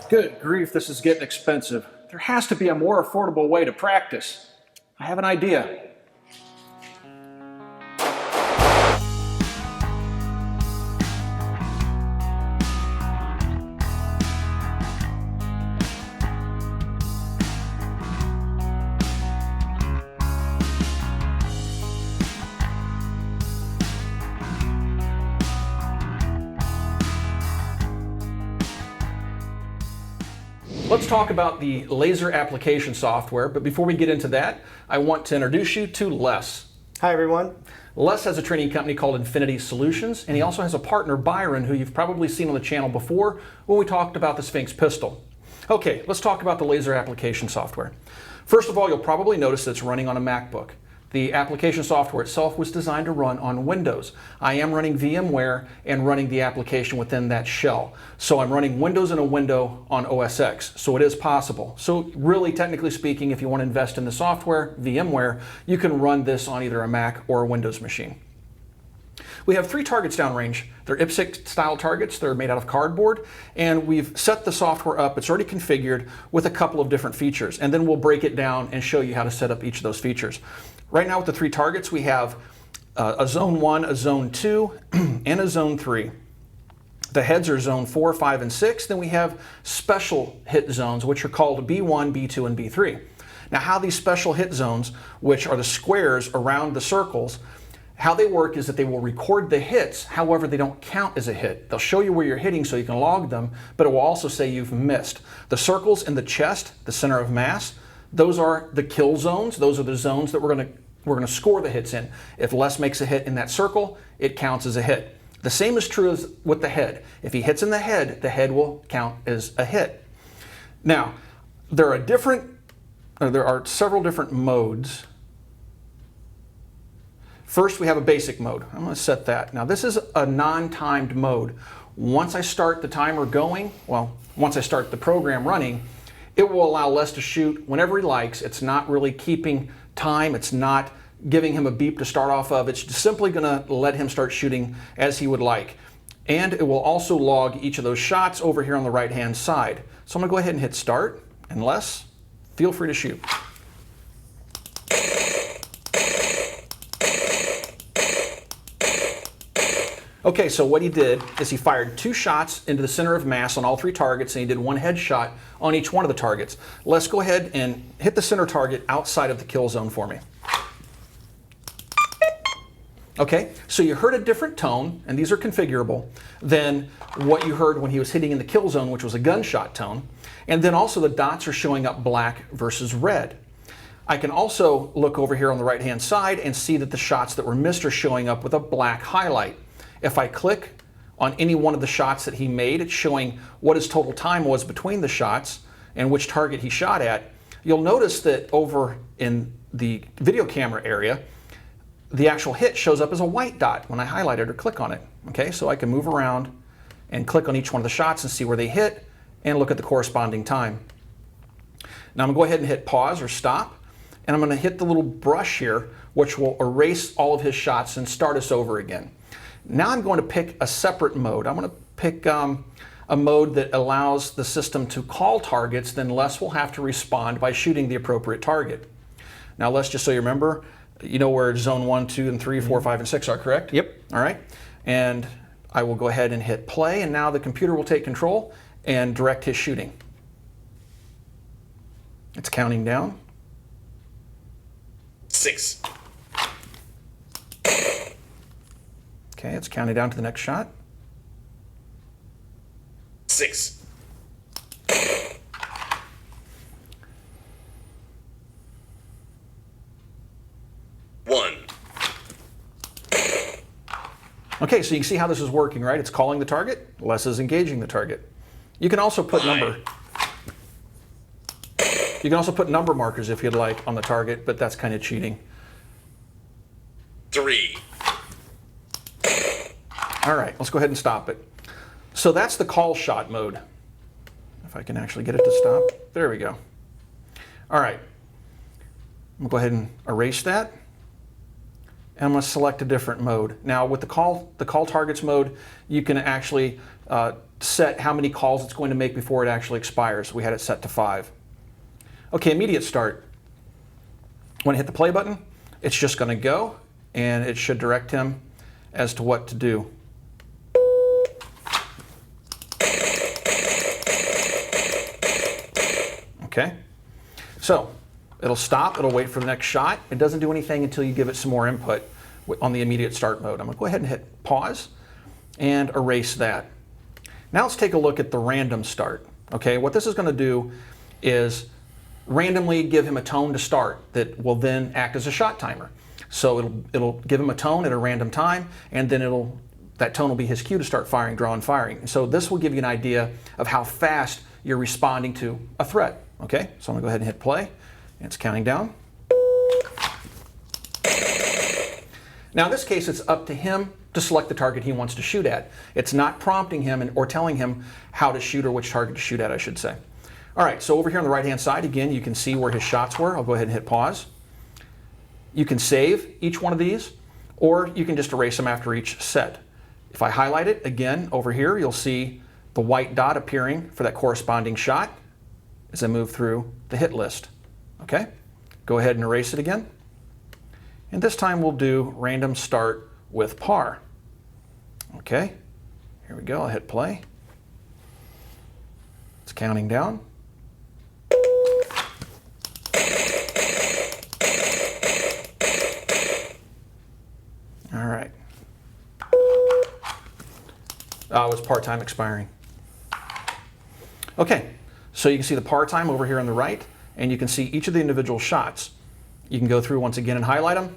Good grief, this is getting expensive. There has to be a more affordable way to practice. I have an idea. Let's talk about the laser application software, but before we get into that, I want to introduce you to Les. Hi everyone. Les has a training company called Infinity Solutions, and he also has a partner, Byron, who you've probably seen on the channel before when we talked about the Sphinx pistol. Okay, let's talk about the laser application software. First of all, you'll probably notice that it's running on a MacBook. The application software itself was designed to run on Windows. I am running VMware and running the application within that shell. So I'm running Windows in a window on OS X. So it is possible. So really, technically speaking, if you want to invest in the software, VMware, you can run this on either a Mac or a Windows machine. We have 3 targets downrange. They're IPSC style targets. They're made out of cardboard. And we've set the software up. It's already configured with a couple of different features. And then we'll break it down and show you how to set up each of those features. Right now with the 3 targets, we have a zone 1, a zone 2, and a zone 3. The heads are zone 4, 5, and 6. Then we have special hit zones, which are called B1, B2, and B3. Now how these special hit zones, which are the squares around the circles, how they work is that they will record the hits, however they don't count as a hit. They'll show you where you're hitting so you can log them, but it will also say you've missed. The circles in the chest, the center of mass, those are the kill zones. Those are the zones that we're going to score the hits in. If Les makes a hit in that circle, it counts as a hit. The same is true as with the head. If he hits in the head will count as a hit. Now, there are several different modes. First, we have a basic mode. I'm going to set that. Now, this is a non-timed mode. Once I start the timer going, once I start the program running, it will allow Les to shoot whenever he likes. It's not really keeping time. It's not giving him a beep to start off of. It's simply going to let him start shooting as he would like. And it will also log each of those shots over here on the right-hand side. So I'm going to go ahead and hit start. And Les, feel free to shoot. Okay, so what he did is he fired 2 shots into the center of mass on all 3 targets, and he did 1 headshot on each one of the targets. Let's go ahead and hit the center target outside of the kill zone for me. Okay, so you heard a different tone, and these are configurable, than what you heard when he was hitting in the kill zone, which was a gunshot tone. And then also the dots are showing up black versus red. I can also look over here on the right-hand side and see that the shots that were missed are showing up with a black highlight. If I click on any one of the shots that he made, it's showing what his total time was between the shots and which target he shot at. You'll notice that over in the video camera area, the actual hit shows up as a white dot when I highlight it or click on it. Okay, so I can move around and click on each one of the shots and see where they hit and look at the corresponding time. Now I'm going to go ahead and hit pause or stop, and I'm going to hit the little brush here, which will erase all of his shots and start us over again. Now I'm going to pick a separate mode. I'm going to pick a mode that allows the system to call targets, then Les will have to respond by shooting the appropriate target. Now Les, just so you remember, you know where zone 1, 2, and 3, 4, 5, and 6 are, correct? Yep. All right. And I will go ahead and hit play, and now the computer will take control and direct his shooting. It's counting down. 6. Okay, it's counting down to the next shot. 6. Okay, so you can see how this is working, right? It's calling the target, Les is engaging the target. You can also put number markers if you'd like on the target, but that's kind of cheating. 3. All right, let's go ahead and stop it. So that's the call shot mode. If I can actually get it to stop. There we go. All right. I'm going to go ahead and erase that. And I'm going to select a different mode. Now with the call targets mode, you can actually set how many calls it's going to make before it actually expires. We had it set to 5. Okay, immediate start. When I hit the play button, it's just going to go, and it should direct him as to what to do. Okay, so it'll stop, it'll wait for the next shot. It doesn't do anything until you give it some more input on the immediate start mode. I'm going to go ahead and hit pause and erase that. Now let's take a look at the random start. Okay, what this is going to do is randomly give him a tone to start that will then act as a shot timer. So it'll give him a tone at a random time, and then that tone will be his cue to start firing, draw, and firing. So this will give you an idea of how fast you're responding to a threat. Okay, so I'm going to go ahead and hit play. It's counting down. Now in this case, it's up to him to select the target he wants to shoot at. It's not prompting him or telling him how to shoot, or which target to shoot at, I should say. All right, so over here on the right-hand side, again, you can see where his shots were. I'll go ahead and hit pause. You can save each one of these, or you can just erase them after each set. If I highlight it, again, over here, you'll see the white dot appearing for that corresponding shot as I move through the hit list. Okay, go ahead and erase it again. And this time we'll do random start with par. Okay, here we go. I'll hit play. It's counting down. All right. It was par time expiring. Okay, so you can see the par time over here on the right, and you can see each of the individual shots. You can go through once again and highlight them,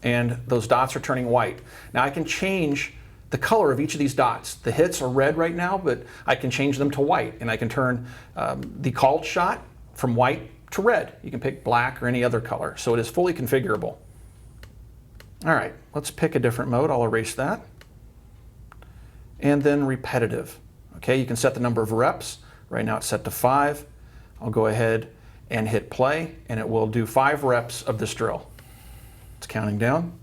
and those dots are turning white. Now I can change the color of each of these dots. The hits are red right now, but I can change them to white, and I can turn the called shot from white to red. You can pick black or any other color, so it is fully configurable. All right, let's pick a different mode. I'll erase that. And then repetitive. Okay, you can set the number of reps. Right now it's set to 5. I'll go ahead and hit play, and it will do 5 reps of this drill. It's counting down.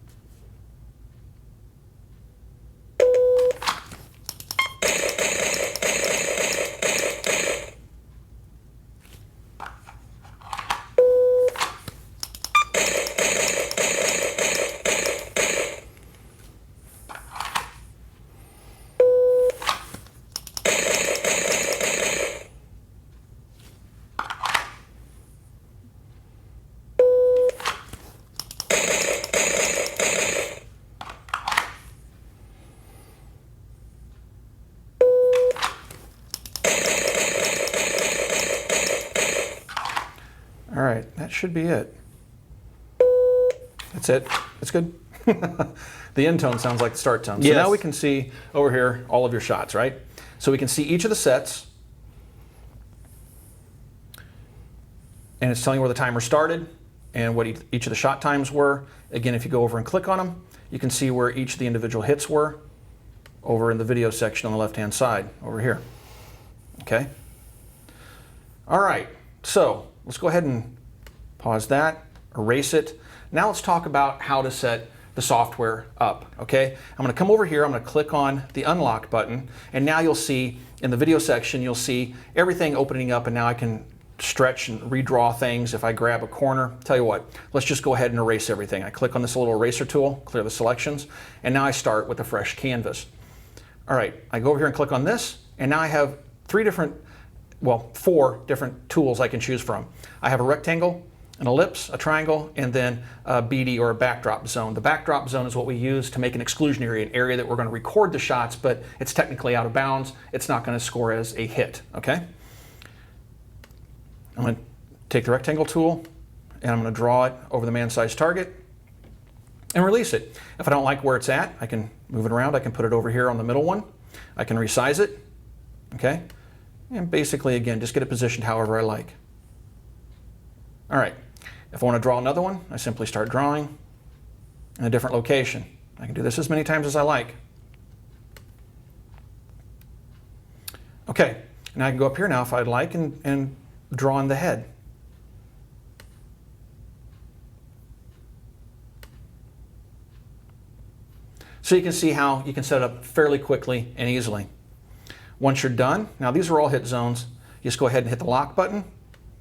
All right, that should be it. That's it. It's good. The end tone sounds like the start tone. So yes. Now we can see over here all of your shots, right? So we can see each of the sets, and it's telling you where the timer started and what each of the shot times were. Again, if you go over and click on them, you can see where each of the individual hits were over in the video section on the left-hand side over here. Okay? All right, so let's go ahead and pause that, erase it. Now let's talk about how to set the software up, okay? I'm gonna come over here, I'm gonna click on the unlock button, and now you'll see in the video section, you'll see everything opening up, and now I can stretch and redraw things if I grab a corner. Tell you what, let's just go ahead and erase everything. I click on this little eraser tool, clear the selections, and now I start with a fresh canvas. All right, I go over here and click on this, and now I have 4 different tools I can choose from. I have a rectangle, an ellipse, a triangle, and then a BD or a backdrop zone. The backdrop zone is what we use to make an exclusion area, an area that we're going to record the shots, but it's technically out of bounds. It's not going to score as a hit, okay? I'm going to take the rectangle tool, and I'm going to draw it over the man-sized target and release it. If I don't like where it's at, I can move it around. I can put it over here on the middle one. I can resize it, okay? And basically, again, just get it positioned however I like. All right, if I want to draw another one, I simply start drawing in a different location. I can do this as many times as I like. Okay, now I can go up here now if I'd like and draw in the head. So you can see how you can set it up fairly quickly and easily. Once you're done, now these are all hit zones, you just go ahead and hit the lock button.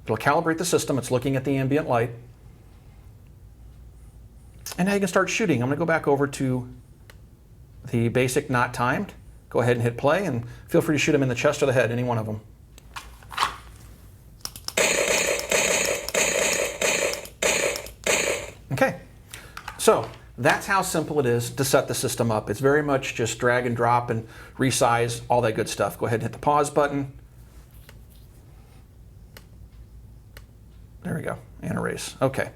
It'll calibrate the system. It's looking at the ambient light. And now you can start shooting. I'm going to go back over to the basic not timed. Go ahead and hit play, and feel free to shoot them in the chest or the head, any one of them. Okay, so that's how simple it is to set the system up. It's very much just drag and drop and resize, all that good stuff. Go ahead and hit the pause button. There we go, and erase. Okay.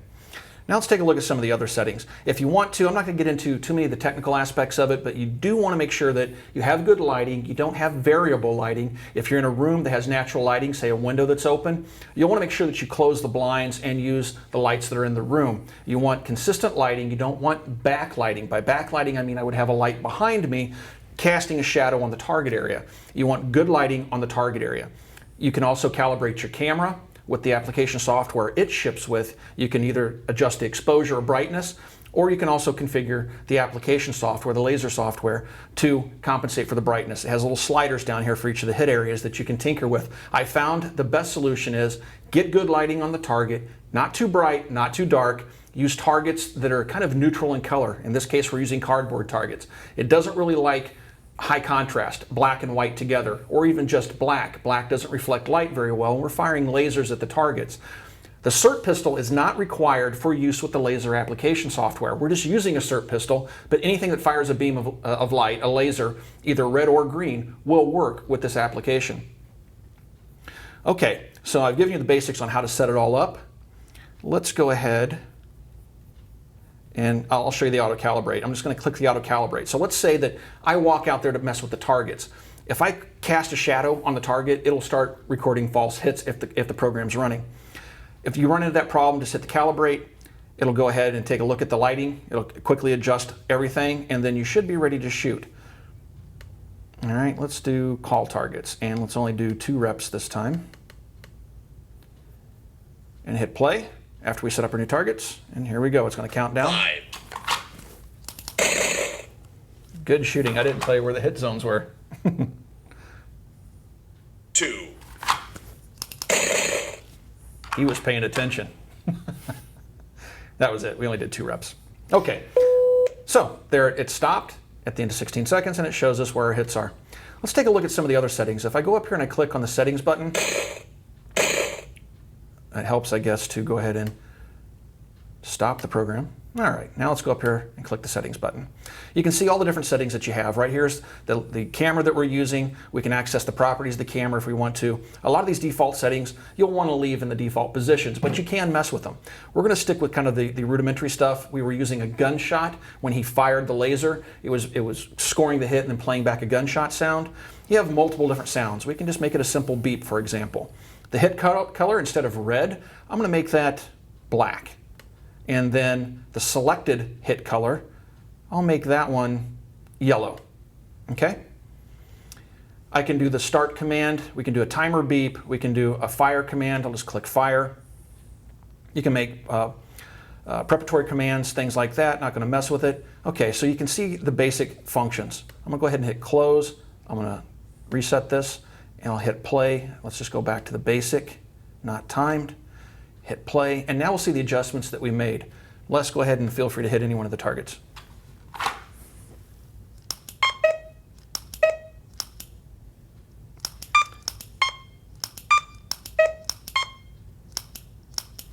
Now let's take a look at some of the other settings. If you want to, I'm not going to get into too many of the technical aspects of it, but you do want to make sure that you have good lighting. You don't have variable lighting. If you're in a room that has natural lighting, say a window that's open, you'll want to make sure that you close the blinds and use the lights that are in the room. You want consistent lighting. You don't want backlighting. By backlighting, I mean I would have a light behind me casting a shadow on the target area. You want good lighting on the target area. You can also calibrate your camera with the application software it ships with. You can either adjust the exposure or brightness, or you can also configure the application software, the laser software, to compensate for the brightness. It has little sliders down here for each of the hit areas that you can tinker with. I found the best solution is get good lighting on the target, not too bright, not too dark. Use targets that are kind of neutral in color. In this case, we're using cardboard targets. It doesn't really like high contrast, black and white together, or even just black. Black doesn't reflect light very well, and we're firing lasers at the targets. The SIRT pistol is not required for use with the laser application software. We're just using a SIRT pistol, but anything that fires a beam of light, a laser, either red or green, will work with this application. Okay, so I've given you the basics on how to set it all up. Let's go ahead and I'll show you the auto calibrate. I'm just going to click the auto calibrate. So let's say that I walk out there to mess with the targets. If I cast a shadow on the target, it'll start recording false hits if the program's running. If you run into that problem, just hit the calibrate. It'll go ahead and take a look at the lighting. It'll quickly adjust everything, and then you should be ready to shoot. All right, let's do call targets, and let's only do 2 reps this time. And hit play after we set up our new targets, and here we go. It's going to count down. 5. Good shooting. I didn't tell you where the hit zones were. 2. He was paying attention. That was it. We only did 2 reps. Okay, so there it stopped at the end of 16 seconds, and it shows us where our hits are. Let's take a look at some of the other settings. If I go up here and I click on the settings button, it helps, I guess, to go ahead and stop the program. All right, now let's go up here and click the settings button. You can see all the different settings that you have. Right here's the camera that we're using. We can access the properties of the camera if we want to. A lot of these default settings you'll want to leave in the default positions, but you can mess with them. We're going to stick with kind of the rudimentary stuff. We were using a gunshot when he fired the laser. It was scoring the hit and then playing back a gunshot sound. You have multiple different sounds. We can just make it a simple beep, for example. The hit color, instead of red, I'm going to make that black. And then the selected hit color, I'll make that one yellow. Okay? I can do the start command. We can do a timer beep. We can do a fire command. I'll just click fire. You can make preparatory commands, things like that. Not going to mess with it. Okay, so you can see the basic functions. I'm going to go ahead and hit close. I'm going to reset this, and I'll hit play. Let's just go back to the basic, not timed. Hit play, and now we'll see the adjustments that we made. Les, go ahead and feel free to hit any one of the targets.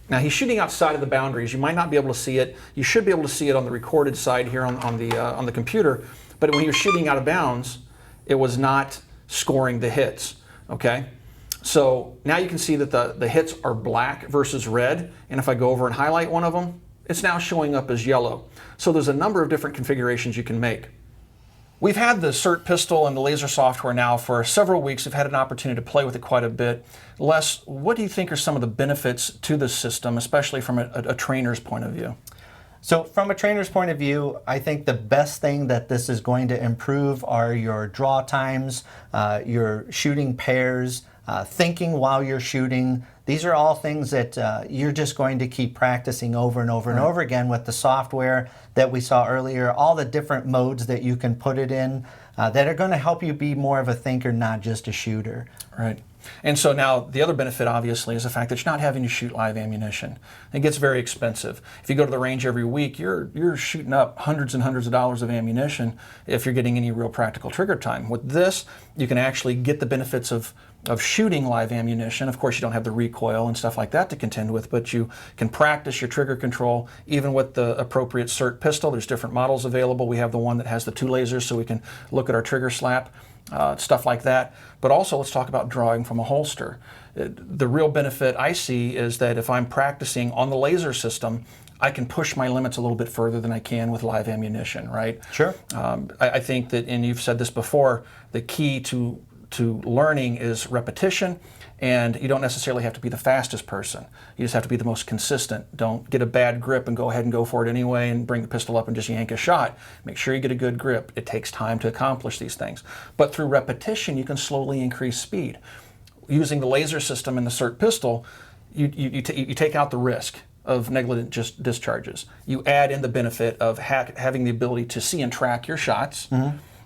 Now he's shooting outside of the boundaries. You might not be able to see it. You should be able to see it on the recorded side here on the computer, but when he was shooting out of bounds, it was not scoring the hits, okay? So now you can see that the hits are black versus red, and if I go over and highlight one of them, it's now showing up as yellow. So there's a number of different configurations you can make. We've had the SIRT pistol and the laser software now for several weeks. I've had an opportunity to play with it quite a bit. Les, what do you think are some of the benefits to this system, especially from a trainer's point of view? So from a trainer's point of view, I think the best thing that this is going to improve are your draw times, your shooting pairs, thinking while you're shooting, These are all things that you're just going to keep practicing over and over and over again with the software that we saw earlier, all the different modes that you can put it in that are going to help you be more of a thinker, not just a shooter. Right. And so now the other benefit, obviously, is the fact that you're not having to shoot live ammunition. It gets very expensive. If you go to the range every week, you're shooting up hundreds and hundreds of dollars of ammunition if you're getting any real practical trigger time. With this, you can actually get the benefits of shooting live ammunition. Of course, you don't have the recoil and stuff like that to contend with, but you can practice your trigger control even with the appropriate SIRT pistol. There's different models available. We have the one that has the 2 lasers, so we can look at our trigger slap. Stuff like that. But also, let's talk about drawing from a holster. The real benefit I see is that if I'm practicing on the laser system, I can push my limits a little bit further than I can with live ammunition, right? Sure. I think that, and you've said this before, the key to learning is repetition, and you don't necessarily have to be the fastest person. You just have to be the most consistent. Don't get a bad grip and go ahead and go for it anyway and bring the pistol up and just yank a shot. Make sure you get a good grip. It takes time to accomplish these things. But through repetition, you can slowly increase speed. Using the laser system and the SIRT pistol, you take out the risk of negligent discharges. You add in the benefit of having the ability to see and track your shots.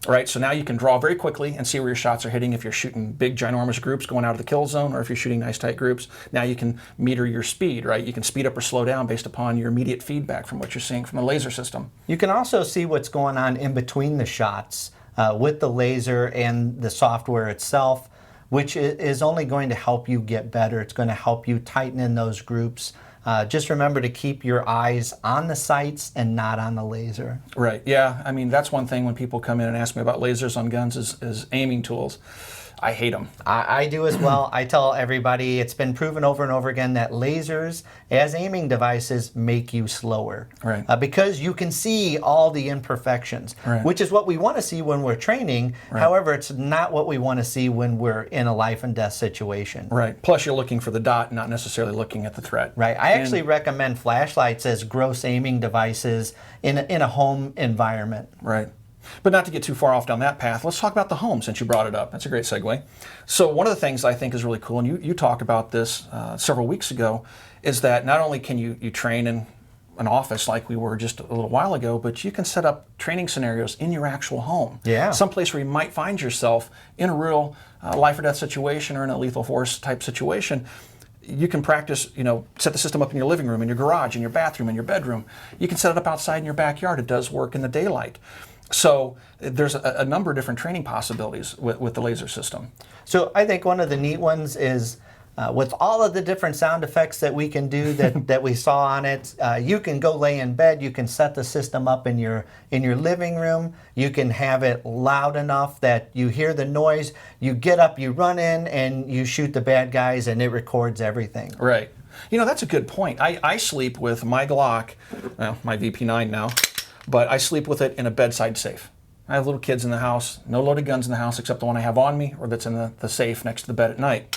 Right, so now you can draw very quickly and see where your shots are hitting if you're shooting big, ginormous groups going out of the kill zone, or if you're shooting nice, tight groups. Now you can meter your speed, right? You can speed up or slow down based upon your immediate feedback from what you're seeing from the laser system. You can also see what's going on in between the shots with the laser and the software itself, which is only going to help you get better. It's going to help you tighten in those groups. Just remember to keep your eyes on the sights and not on the laser. Right, yeah. I mean, that's one thing when people come in and ask me about lasers on guns is aiming tools. I hate them. I do as well. I tell everybody it's been proven over and over again that lasers as aiming devices make you slower. Right. Because you can see all the imperfections, right. which is what we want to see when we're training. Right. However, it's not what we want to see when we're in a life and death situation. Right. Plus, you're looking for the dot, not necessarily looking at the threat. Right. I actually recommend flashlights as gross aiming devices in a home environment. Right. But not to get too far off down that path, let's talk about the home since you brought it up. That's a great segue. So one of the things I think is really cool, and you talked about this several weeks ago, is that not only can you train in an office like we were just a little while ago, but you can set up training scenarios in your actual home. Yeah. Someplace where you might find yourself in a real life or death situation or in a lethal force type situation. You can practice, set the system up in your living room, in your garage, in your bathroom, in your bedroom. You can set it up outside in your backyard. It does work in the daylight. So there's a number of different training possibilities with the laser system. So I think one of the neat ones is with all of the different sound effects that we can do that we saw on it, you can go lay in bed, you can set the system up in your living room, you can have it loud enough that you hear the noise, you get up, you run in, and you shoot the bad guys, and it records everything. Right. That's a good point. I sleep with my Glock, well, my VP9 now, but I sleep with it in a bedside safe. I have little kids in the house, no loaded guns in the house except the one I have on me or that's in the safe next to the bed at night.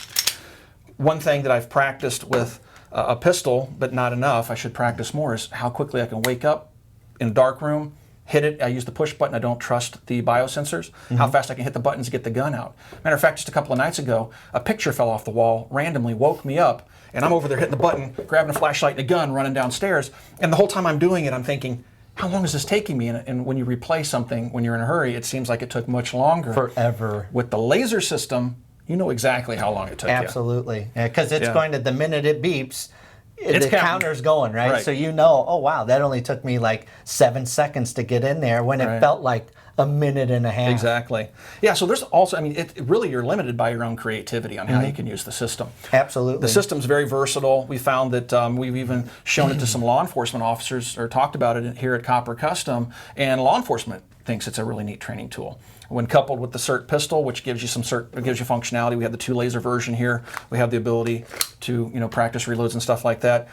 One thing that I've practiced with a pistol, but not enough, I should practice more, is how quickly I can wake up in a dark room, hit it, I use the push button, I don't trust the biosensors, how fast I can hit the buttons to get the gun out. Matter of fact, just a couple of nights ago, a picture fell off the wall, randomly woke me up, and I'm over there hitting the button, grabbing a flashlight and a gun, running downstairs, and the whole time I'm doing it, I'm thinking, how long is this taking me? And when you replay something, when you're in a hurry, it seems like it took much longer. Forever. With the laser system, you know exactly how long it took. Absolutely. Because it's going to, the minute it beeps, the counter's going, right? So oh wow, that only took me like 7 seconds to get in there when it felt like a minute and a half. Exactly. Yeah, so there's also, really you're limited by your own creativity on how you can use the system. Absolutely. The system's very versatile. We found that we've even shown it to some law enforcement officers or talked about it here at Copper Custom, and law enforcement thinks it's a really neat training tool. When coupled with the SIRT pistol, which gives you functionality, we have the 2 laser version here. We have the ability to practice reloads and stuff like that.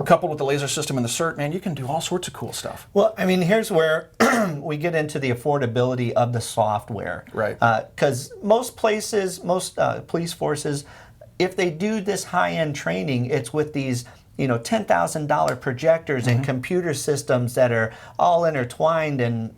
Coupled with the laser system and the SIRT, man, you can do all sorts of cool stuff. Well, here's where we get into the affordability of the software. Right. Because most places, most police forces, if they do this high-end training, it's with these $10,000 projectors and computer systems that are all intertwined, and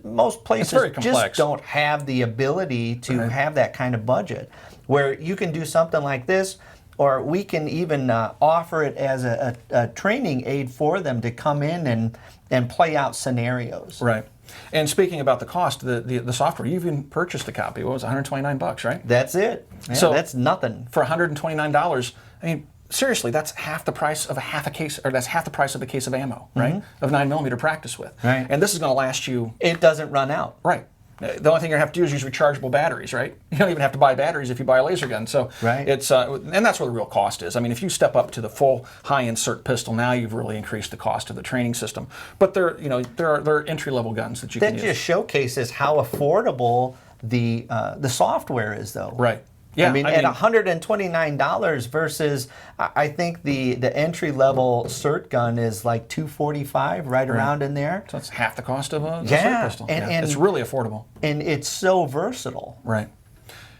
most places just don't have the ability to have that kind of budget. Where you can do something like this or we can even offer it as a training aid for them to come in and play out scenarios. Right. And speaking about the cost, the software, you even purchased a copy. What was it, $129, right? That's it. Yeah, so that's nothing. For $129, I mean, seriously, that's half the price of a case, or that's half the price of a case of ammo, right? Of 9mm to practice with. Right. And this is going to last you. It doesn't run out. Right. The only thing you're going to have to do is use rechargeable batteries, right? You don't even have to buy batteries if you buy a laser gun. So right. it's and that's where the real cost is. I mean, if you step up to the full high-end SIRT pistol, now you've really increased the cost of the training system. But there are entry-level guns that you can use. That just showcases how affordable the software is, though. Right. Yeah, I mean, at $129 versus, I think the entry-level SIRT gun is like $245, right around in there. So it's half the cost of a SIRT pistol. And it's really affordable. And it's so versatile. Right.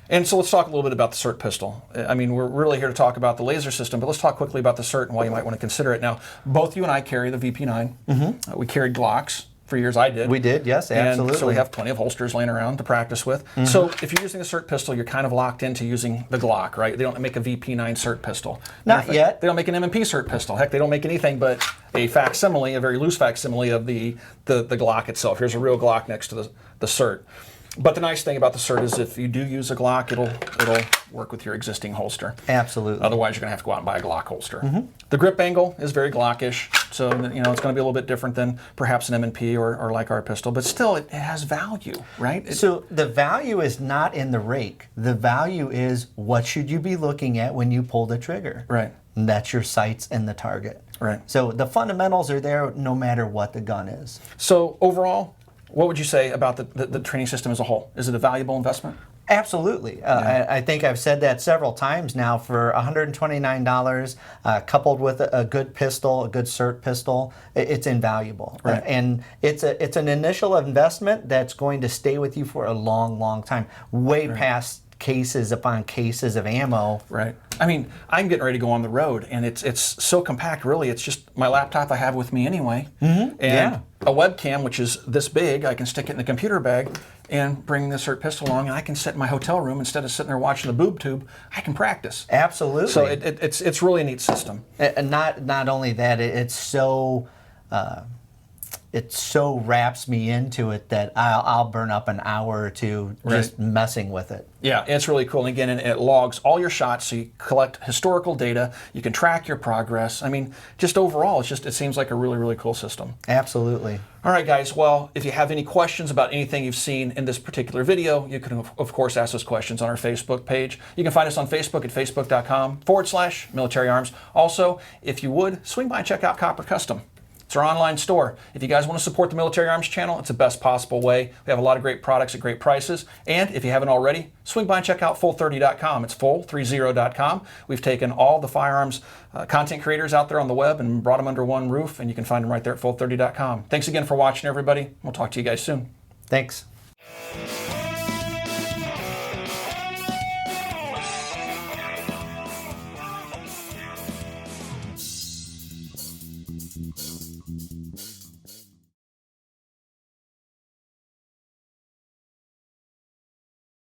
And so let's talk a little bit about the SIRT pistol. I mean, we're really here to talk about the laser system, but let's talk quickly about the SIRT and why you might want to consider it. Now, both you and I carry the VP9. We carried Glocks. For years I did. We did, yes, absolutely. And so we have plenty of holsters laying around to practice with. So if you're using a SIRT pistol, you're kind of locked into using the Glock, right? They don't make a VP9 SIRT pistol. Not yet. They don't make an M&P SIRT pistol. Heck, they don't make anything but a facsimile, a very loose facsimile of the Glock itself. Here's a real Glock next to the SIRT. But the nice thing about the SIRT is if you do use a Glock, it'll work with your existing holster. Absolutely. Otherwise, you're going to have to go out and buy a Glock holster. The grip angle is very Glockish, so it's going to be a little bit different than perhaps an M&P or like our pistol, but still, it has value, right? So the value is not in the rake. The value is what should you be looking at when you pull the trigger. Right. And that's your sights and the target. Right. So the fundamentals are there no matter what the gun is. So overall, what would you say about the training system as a whole? Is it a valuable investment? Absolutely. I think I've said that several times now. For $129, coupled with a good pistol, a good SIRT pistol, it's invaluable. Right. And it's an initial investment that's going to stay with you for a long, long time, way past cases upon cases of ammo. Right. I mean, I'm getting ready to go on the road, and it's so compact, really. It's just my laptop I have with me anyway. And a webcam, which is this big, I can stick it in the computer bag and bring the SIRT pistol along, and I can sit in my hotel room instead of sitting there watching the boob tube. I can practice. Absolutely. So it's really a neat system. And not only that, it so wraps me into it that I'll burn up an hour or two just messing with it. Yeah, it's really cool. And again, it logs all your shots, so you collect historical data. You can track your progress. I mean, just overall, it seems like a really, really cool system. Absolutely. All right, guys. Well, if you have any questions about anything you've seen in this particular video, you can, of course, ask those questions on our Facebook page. You can find us on Facebook at facebook.com/military arms. Also, if you would, swing by and check out Copper Custom. It's our online store. If you guys want to support the Military Arms channel, it's the best possible way. We have a lot of great products at great prices. And if you haven't already, swing by and check out full30.com. It's full30.com. We've taken all the firearms content creators out there on the web and brought them under one roof, and you can find them right there at full30.com. Thanks again for watching, everybody. We'll talk to you guys soon. Thanks.